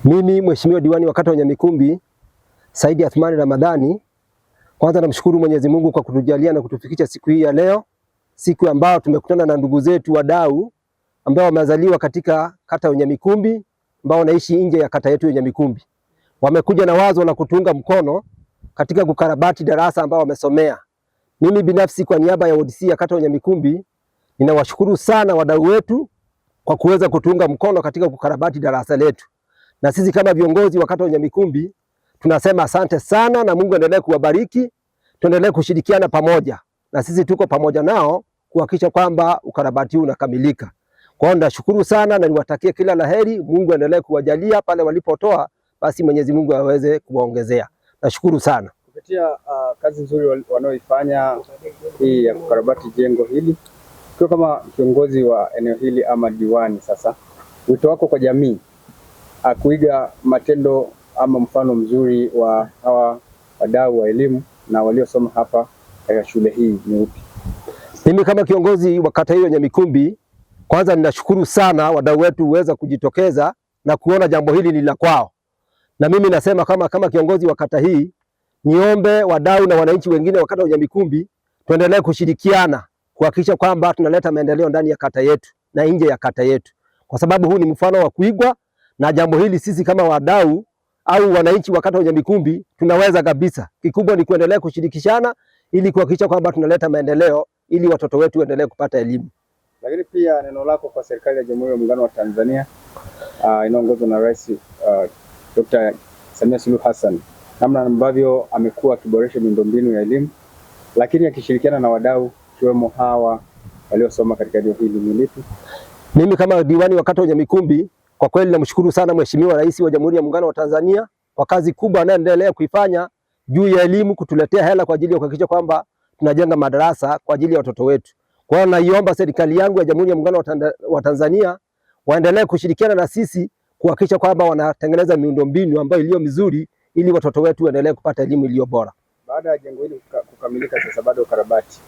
Mimi Mheshimiwa Diwani wa Kata ya Nyamikumbi Saidi Athmani Ramadhani, kwanza namshukuru Mwenyezi Mungu kwa kutujalia na kutufikisha siku hii ya leo, siku ambayo tumekutana na ndugu zetu wadau ambao wamezaliwa katika Kata ya Nyamikumbi, ambao wanaishi nje ya kata yetu ya Nyamikumbi. Wamekuja na wazo la kutunga mkono katika kukarabati darasa ambao wamesomea. Mimi binafsi kwa niaba ya ODC ya Kata ya Nyamikumbi ninawashukuru sana wadau wetu kwa kuweza kutunga mkono katika kukarabati darasa letu. Na sisi kama viongozi wa Kata ya Nyamikumbi tunasema asante sana na Mungu endelee kuwabariki. Tuendelee kushirikiana pamoja. Na sisi tuko pamoja nao kuhakikisha kwamba ukarabati huu unakamilika. Kwa hiyo nashukuru sana na niwatakie kila laheri. Mungu endelee kuwajalia pale walipotoa, basi Mwenyezi Mungu aweze kuwaongezea. Nashukuru sana. Kupitia kazi nzuri wanaoifanya hii ya kukarabati jengo hili, kwa kama kiongozi wa eneo hili ama diwani, sasa wito wako kwa jamii kuiga matendo ama mfano mzuri wa hawa wadau wa elimu na waliosoma hapa katika shule hii ni upi? Mimi kama kiongozi wa kata hiyo Nyamikumbi, kwanza ninashukuru sana wadau wetu uweza kujitokeza na kuona jambo hili ni la kwao. Na mimi nasema kama kiongozi wa kata hii, niombe wadau na wananchi wengine wa kata ya Nyamikumbi tuendelee kushirikiana kuhakikisha kwamba tunaleta maendeleo ndani ya kata yetu na nje ya kata yetu. Kwa sababu huu ni mfano wa kuigwa, na jambo hili sisi kama wadau au wananchi wa kata ya Nyamikumbi tunaweza kabisa. Kikubwa ni kuendelea kushirikishana ili kuhakikisha kwamba tunaleta maendeleo ili watoto wetu waendelee kupata elimu. Lakini pia neno lako kwa serikali ya Jamhuri ya Muungano wa Tanzania inaongozwa na Rais Dr. Samia Suluhu Hassan, namna ambavyo amekuwa akiboresha miundombinu ya elimu, lakini akishirikiana na wadau ikiwemo hawa waliosoma katika eneo hili ni lipi? Mimi kama diwani wa kata ya Nyamikumbi kwa kweli namshukuru sana Mheshimiwa Rais wa Jamhuri ya Muungano wa Tanzania kwa kazi kubwa anayoendelea kuifanya juu ya elimu, kutuletea hela kwa ajili ya kuhakikisha kwamba tunajenga madarasa kwa ajili ya watoto wetu. Kwa hiyo naiomba serikali yangu ya Jamhuri ya Muungano wa Tanzania waendelee kushirikiana na sisi kuhakikisha kwamba wanatengeneza miundombinu ambayo iliyo mizuri ili watoto wetu waendelee kupata elimu iliyo bora. Baada ya jengo hili kukamilika, sasa bado ukarabati,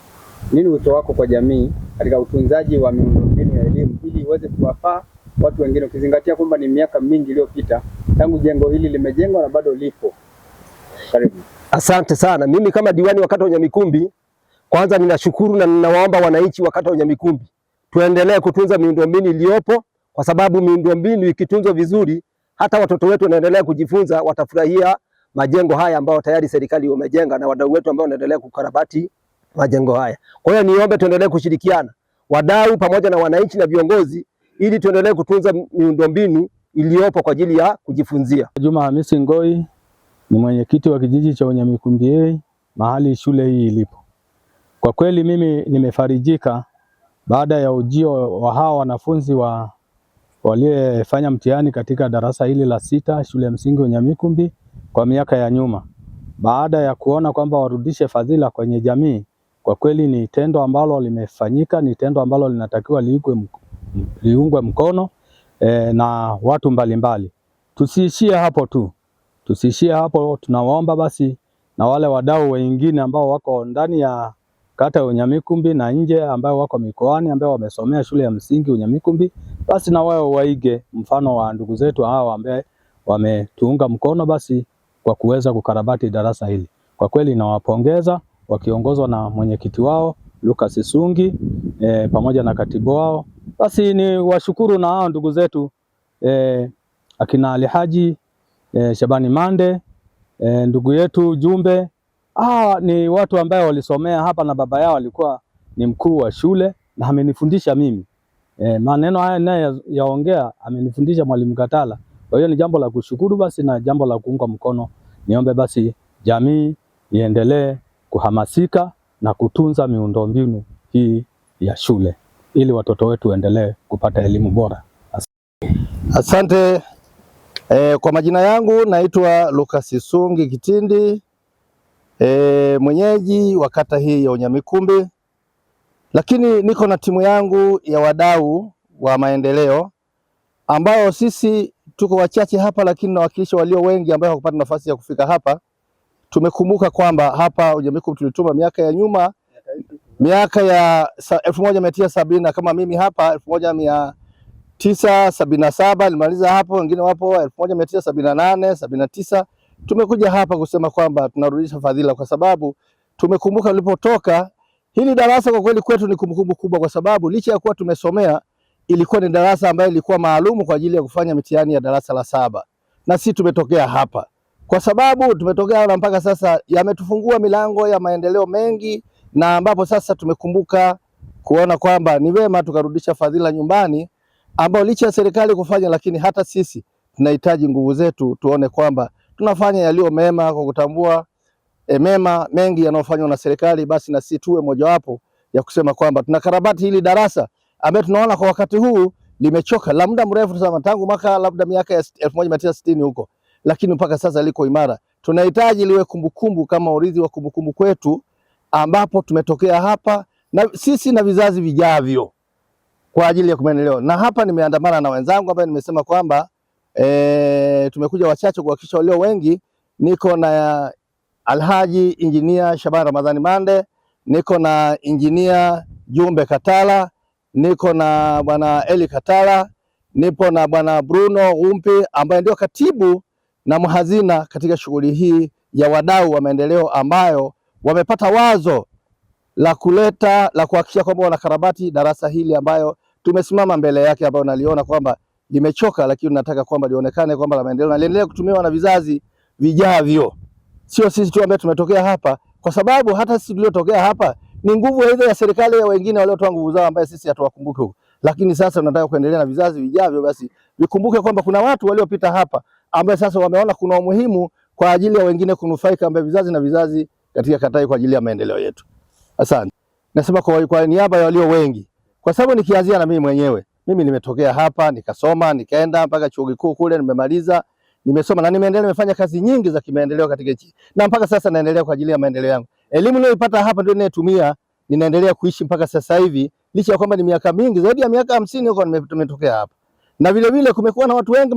nini wito wako kwa jamii katika utunzaji wa miundombinu ya elimu ili iweze kuwafaa watu wengine, ukizingatia kwamba ni miaka mingi iliyopita tangu jengo hili limejengwa na bado lipo? Karibu. Asante sana. Mimi kama diwani wa kata ya Nyamikumbi, kwanza ninashukuru na ninawaomba wananchi wa kata ya Nyamikumbi tuendelee kutunza miundombinu iliyopo, kwa sababu miundombinu ikitunzwa vizuri hata watoto wetu wanaendelea kujifunza, watafurahia majengo haya ambayo tayari serikali imejenga na wadau wetu ambao wanaendelea kukarabati majengo haya. Kwa hiyo niombe tuendelee kushirikiana wadau pamoja na wananchi na viongozi ili tuendelee kutunza miundombinu iliyopo kwa ajili ya kujifunzia. Juma Hamisi Ngoi ni mwenyekiti wa kijiji cha Nyamikumbi mahali shule hii ilipo. Kwa kweli mimi nimefarijika baada ya ujio wa hawa wanafunzi waliofanya mtihani katika darasa hili la 6 shule ya msingi ya Nyamikumbi kwa miaka ya nyuma. Baada ya kuona kwamba warudishe fadhila kwenye jamii, kwa kweli ni tendo ambalo limefanyika, ni tendo ambalo linatakiwa liungwe mkono na watu mbalimbali. Tusiishie hapo tu. Tusiishie hapo, tunawaomba basi na wale wadau wengine ambao wako ndani ya kata ya Nyamikumbi na nje ambao wako mikoani ambao wamesomea shule ya msingi Nyamikumbi, basi na wao waige mfano wa ndugu zetu hao ambao wametuunga mkono basi kwa kuweza kukarabati darasa hili. Kwa kweli nawapongeza wakiongozwa na mwenyekiti wao Lucas Sungi pamoja na katibu wao. Basi ni washukuru na hao ndugu zetu akina Alihaji Shabani Mande, ndugu yetu Jumbe. Ni watu ambao walisomea hapa na baba yao alikuwa ni mkuu wa shule na amenifundisha mimi. Maneno haya naye yaongea amenifundisha Mwalimu Katala. Kwa hiyo ni jambo la kushukuru basi na jambo la kuunga mkono. Niombe basi jamii iendelee kuhamasika na kutunza miundombinu hii ya shule ili watoto wetu waendelee kupata elimu bora. Asante. Kwa majina yangu naitwa Lucas Sungi Kitindi, mwenyeji wa kata hii ya Nyamikumbi, lakini niko na timu yangu ya wadau wa maendeleo ambao sisi tuko wachache hapa, lakini nawakilisha walio wengi ambao hawakupata nafasi ya kufika hapa. Tumekumbuka kwamba hapa Nyamikumbi tulituma miaka ya nyuma, miaka ya 1970 kama mimi hapa 1977 nilimaliza hapo, wengine wapo 1978, 79. Tumekuja hapa kusema kwamba tunarudisha fadhila kwa sababu tumekumbuka tulipotoka. Hili darasa kwa kweli kwetu ni kumbukumbu kubwa, kwa sababu licha ya kuwa tumesomea, ilikuwa ni darasa ambayo ilikuwa maalumu kwa ajili ya kufanya mitihani ya darasa la 7, na sisi tumetokea hapa. Kwa sababu tumetokea hapa mpaka sasa yametufungua milango ya maendeleo mengi, na ambapo sasa tumekumbuka kuona kwamba ni vema tukarudisha fadhila nyumbani, ambao licha ya serikali kufanya, lakini hata sisi tunahitaji nguvu zetu tuone kwamba tunafanya yaliyo mema, kwa kutambua mema mengi yanayofanywa na serikali. Basi na sisi tuwe mojawapo ya kusema kwamba tunakarabati hili darasa ambaye tunaona kwa wakati huu limechoka la muda mrefu sana, tangu mwaka labda miaka ya 1960 huko, lakini mpaka sasa liko imara. Tunahitaji liwe kumbukumbu kama urithi wa kumbukumbu kwetu, ambapo tumetokea hapa na sisi na vizazi vijavyo kwa ajili ya maendeleo. Na hapa nimeandamana na wenzangu ambao nimesema kwamba tumekuja wachache kuhakikisha walio wengi. Niko na Alhaji Engineer Shaban Ramadhani Mande, niko na Engineer Jumbe Katala, niko na bwana Eli Katala, nipo na bwana Bruno Umpi ambaye ndio katibu na mhazina katika shughuli hii ya wadau wa maendeleo, ambayo wamepata wazo la kuhakikisha kwamba wanakarabati darasa hili ambayo tumesimama mbele yake, ambayo naliona kwamba limechoka, lakini nataka kwamba lionekane kwamba la maendeleo na liendelee kutumiwa na vizazi vijavyo, sio sisi tu ambao tumetokea hapa, kwa sababu hata sisi tuliotokea hapa ni nguvu aidha ya serikali ya wengine waliotoa nguvu zao ambaye sisi hatuwakumbuki huko. Lakini sasa tunataka kuendelea na vizazi vijavyo, basi vikumbuke kwamba kuna watu waliopita hapa ambao sasa wameona kuna umuhimu kwa ajili ya wengine kunufaika, ambaye vizazi na vizazi katika Katai kwa ajili ya maendeleo yetu. Asante. Nasema kwa niaba ya walio wengi, kwa sababu nikianzia na mimi mwenyewe, mimi nimetokea hapa nikasoma, nikaenda mpaka chuo kikuu kule, nimemaliza, nimesoma na nimeendelea, nimefanya kazi nyingi za kimaendeleo katika nchi, na mpaka sasa naendelea kwa ajili ya maendeleo yangu. Elimu niliyoipata hapa ndio ninayotumia, ninaendelea kuishi mpaka sasa hivi, licha ya kwamba ni miaka mingi, zaidi ya miaka 50 huko nimetokea hapa. Na vile vile kumekuwa na watu wengi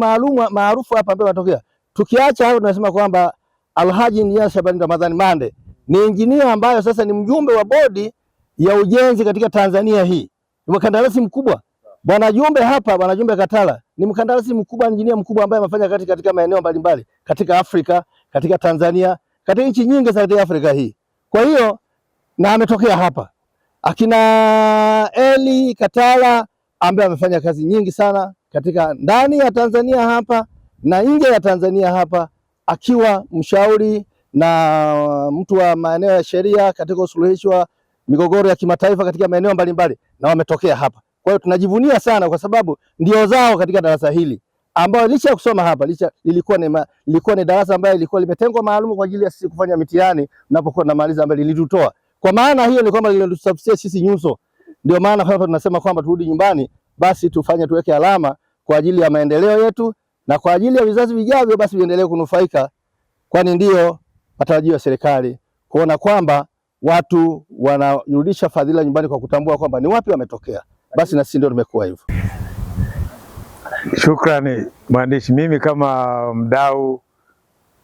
maarufu hapa ambao wanatokea. Tukiacha hapo, tunasema kwamba Alhaji Engineer Shaban Ramadhani Mande ni engineer ambayo sasa ni mjumbe wa bodi ya ujenzi katika Tanzania hii. Ni mkandarasi mkubwa. Bwana Jumbe hapa, Bwana Jumbe Katala ni mkandarasi mkubwa, engineer mkubwa ambaye amefanya katika maeneo mbalimbali katika Afrika, katika Tanzania, katika nchi nyingi za Afrika hii. Kwa hiyo na ametokea hapa. Akina Eli Katala ambaye amefanya kazi nyingi sana katika ndani ya Tanzania hapa na nje ya Tanzania hapa, akiwa mshauri na mtu wa maeneo ya sheria katika usuluhishi wa migogoro ya kimataifa katika maeneo mbalimbali, na wametokea hapa. Kwa hiyo tunajivunia sana kwa sababu ndio zao katika darasa hili, ambao licha ya kusoma hapa, lilikuwa ni darasa ambayo ilikuwa limetengwa maalum kwa ajili ya sisi kufanya mitihani tunapokuwa tunamaliza, ambayo lilitutoa. Kwa maana hiyo ni kwamba lilitusafisha sisi nyuso. Ndio maana hapa tunasema kwamba turudi nyumbani, basi tuweke alama kwa ajili ya maendeleo yetu na kwa ajili ya vizazi vijavyo, basi viendelee kunufaika, kwani ndio matarajio ya serikali kuona kwamba watu wanarudisha fadhila nyumbani kwa kutambua kwamba ni wapi wametokea. Basi na sisi ndio tumekuwa hivyo. Shukrani mwandishi. Mimi kama mdau,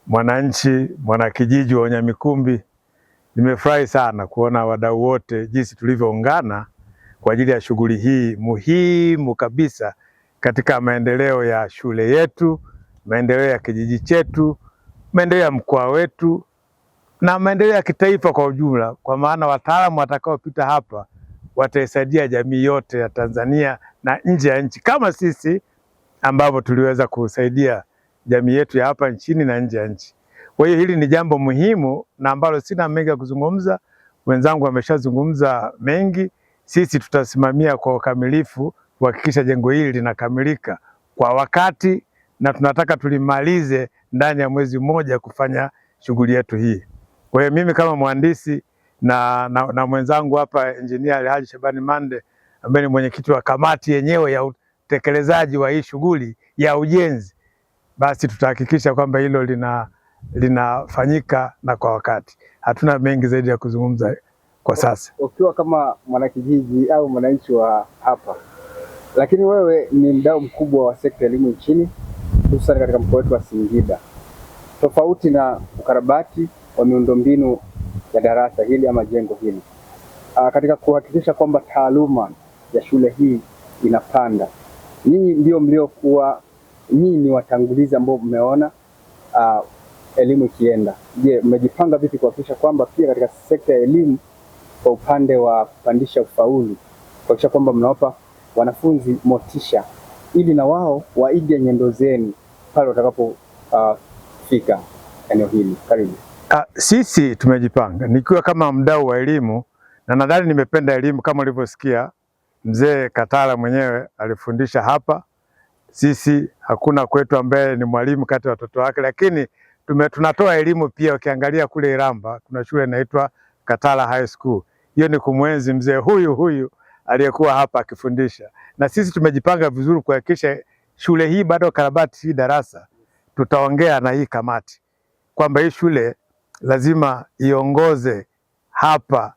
mwananchi, mwanakijiji wa Nyamikumbi, nimefurahi sana kuona wadau wote jinsi tulivyoungana kwa ajili ya shughuli hii muhimu kabisa katika maendeleo ya shule yetu, maendeleo ya kijiji chetu, maendeleo ya mkoa wetu na maendeleo ya kitaifa kwa ujumla, kwa maana wataalamu watakaopita hapa wataisaidia jamii yote ya Tanzania na nje ya nchi, kama sisi ambavyo tuliweza kusaidia jamii yetu ya hapa nchini na nje ya nchi. Kwa hiyo hili ni jambo muhimu na ambalo sina mengi ya kuzungumza, wenzangu wameshazungumza mengi. Sisi tutasimamia kwa ukamilifu kuhakikisha jengo hili linakamilika kwa wakati, na tunataka tulimalize ndani ya mwezi mmoja kufanya shughuli yetu hii. Kwa hiyo mimi kama mhandisi na mwenzangu hapa Engineer Alhaji Shaban Mande ambaye ni mwenyekiti wa kamati yenyewe ya utekelezaji wa hii shughuli ya ujenzi, basi tutahakikisha kwamba hilo linafanyika na kwa wakati. Hatuna mengi zaidi ya kuzungumza kwa sasa. Ukiwa kama mwanakijiji au mwananchi wa hapa, lakini wewe ni mdau mkubwa wa sekta ya elimu nchini, hususan katika mkoa wetu wa Singida, tofauti na ukarabati wa miundombinu ya darasa hili ama jengo hili, katika kuhakikisha kwamba taaluma ya shule hii inapanda, nyinyi ndio mliokuwa, nyinyi ni watangulizi ambao mmeona elimu ikienda. Je, mmejipanga vipi kuhakikisha kwamba pia katika sekta ya elimu kwa upande wa kupandisha ufaulu, kuhakikisha kwamba mnawapa wanafunzi motisha ili na wao waige nyendo zenu pale watakapofika eneo hili? Karibu. Sisi tumejipanga nikiwa kama mdau wa elimu, na nadhani nimependa elimu kama ulivyosikia mzee Katala mwenyewe alifundisha hapa. Sisi hakuna kwetu ambaye ni mwalimu kati ya watoto wake, lakini tunatoa elimu pia. Ukiangalia kule Iramba kuna shule inaitwa Katala High School. Hiyo ni kumwenzi mzee huyu aliyekuwa hapa akifundisha, na sisi tumejipanga vizuri kuhakikisha shule hii bado karabati hii darasa. Tutaongea na hii kamati kwamba hii shule lazima iongoze hapa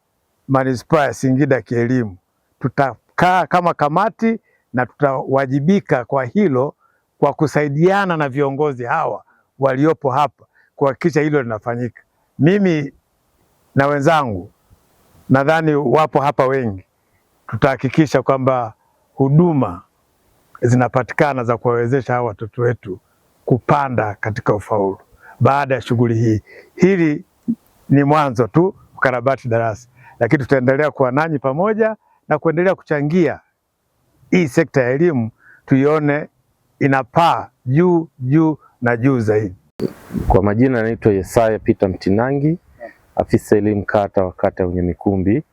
manispaa ya Singida kielimu. Tutakaa kama kamati na tutawajibika kwa hilo, kwa kusaidiana na viongozi hawa waliopo hapa kuhakikisha hilo linafanyika. Mimi na wenzangu nadhani wapo hapa wengi, tutahakikisha kwamba huduma zinapatikana za kuwawezesha hawa watoto wetu kupanda katika ufaulu baada ya shughuli hii. Hili ni mwanzo tu kukarabati darasa, lakini tutaendelea kuwa nanyi pamoja na kuendelea kuchangia hii sekta ya elimu tuione inapaa juu na juu zaidi. Kwa majina naitwa Yesaya Peter Mtinangi, afisa elimu kata wa kata ya Unyamikumbi,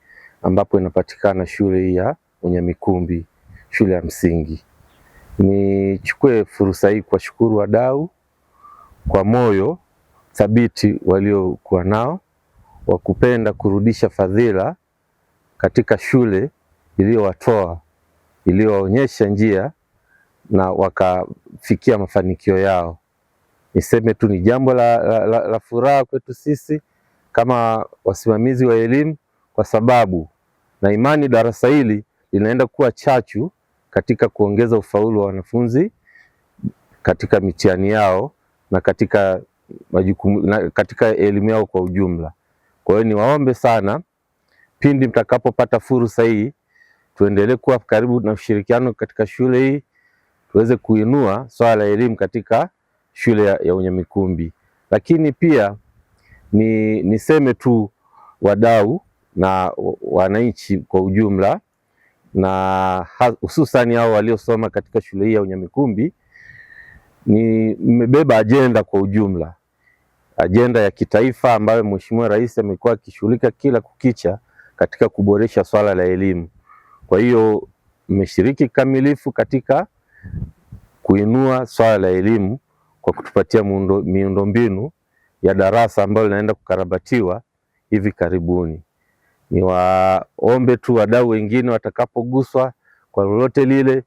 ambapo inapatikana shule hii ya Unyamikumbi, shule ya msingi. Nichukue fursa hii kuwashukuru wadau kwa moyo thabiti waliokuwa nao wa kupenda kurudisha fadhila katika shule iliyowatoa, iliyowaonyesha njia na wakafikia mafanikio yao. Niseme tu ni jambo la furaha kwetu sisi kama wasimamizi wa elimu, kwa sababu na imani darasa hili linaenda kuwa chachu katika kuongeza ufaulu wa wanafunzi katika mitihani yao na katika majukumu na katika elimu yao kwa ujumla. Kwa hiyo niwaombe sana, pindi mtakapopata fursa hii, tuendelee kuwa karibu na ushirikiano katika shule hii, tuweze kuinua swala la elimu katika shule ya Unyamikumbi. Lakini pia niseme tu wadau na wananchi kwa ujumla, na hususani hao waliosoma katika shule hii ya Unyamikumbi, mmebeba ajenda kwa ujumla, ajenda ya kitaifa ambayo Mheshimiwa Rais amekuwa akishughulika kila kukicha katika kuboresha swala la elimu. Kwa hiyo mmeshiriki kikamilifu katika kuinua swala la elimu kwa kutupatia miundombinu ya darasa ambalo linaenda kukarabatiwa hivi karibuni. Niwaombe tu wadau wengine watakapoguswa kwa lolote lile,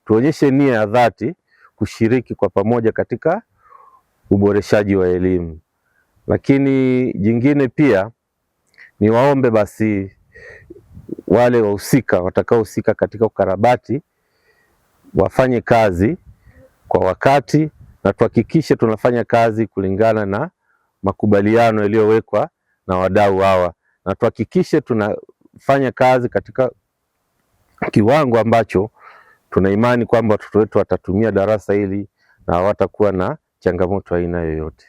tuonyeshe nia ya dhati kushiriki kwa pamoja katika uboreshaji wa elimu. Lakini jingine pia niwaombe basi wale wahusika watakaohusika katika ukarabati wafanye kazi kwa wakati, na tuhakikishe tunafanya kazi kulingana na makubaliano yaliyowekwa na wadau hawa, na tuhakikishe tunafanya kazi katika kiwango ambacho tuna imani kwamba watoto wetu watatumia darasa hili na hawatakuwa na changamoto aina yoyote.